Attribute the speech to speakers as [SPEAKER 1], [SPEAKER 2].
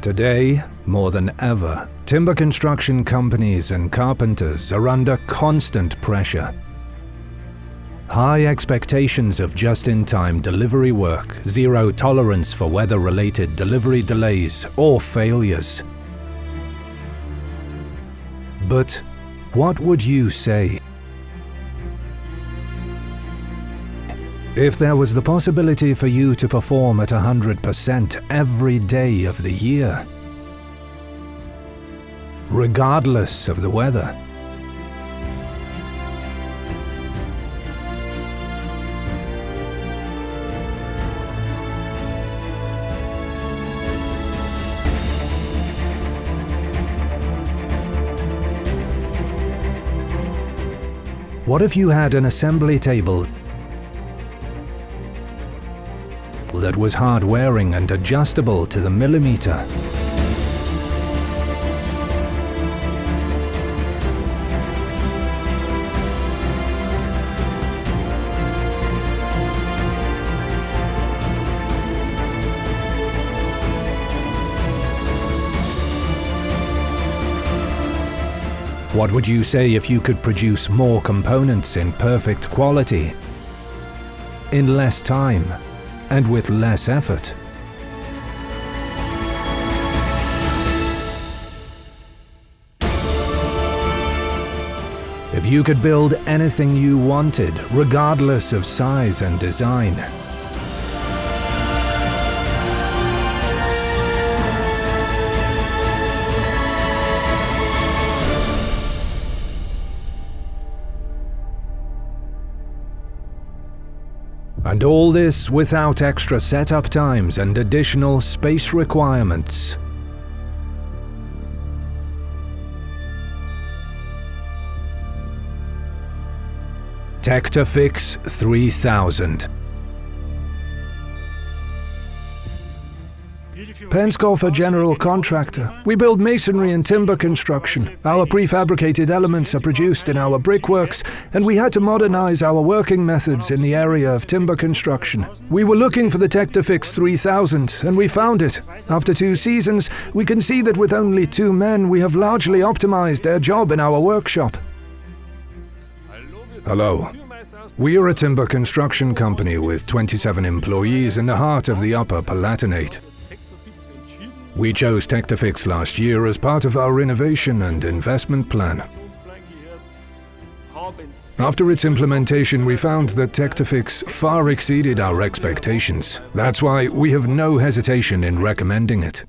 [SPEAKER 1] Today, more than ever, timber construction companies and carpenters are under constant pressure. High expectations of just-in-time delivery work, zero tolerance for weather-related delivery delays or failures. But what would you say if there was the possibility for you to perform at 100% every day of the year, regardless of the weather? What if you had an assembly table that was hard-wearing and adjustable to the millimeter? What would you say if you could produce more components in perfect quality, in less time, and with less effort? If you could build anything you wanted, regardless of size and design. And all this without extra setup times and additional space requirements. TECTOFIX 3000. Penskov, a general contractor. We build masonry and timber construction. Our prefabricated elements are produced in our brickworks, and we had to modernize our working methods in the area of timber construction. We were looking for the TECTOFIX 3000, and we found it. After 2 seasons, we can see that with only 2 men, we have largely optimized their job in our workshop. Hello. We are a timber construction company with 27 employees in the heart of the Upper Palatinate. We chose TECTOFIX last year as part of our innovation and investment plan. After its implementation, we found that TECTOFIX far exceeded our expectations. That's why we have no hesitation in recommending it.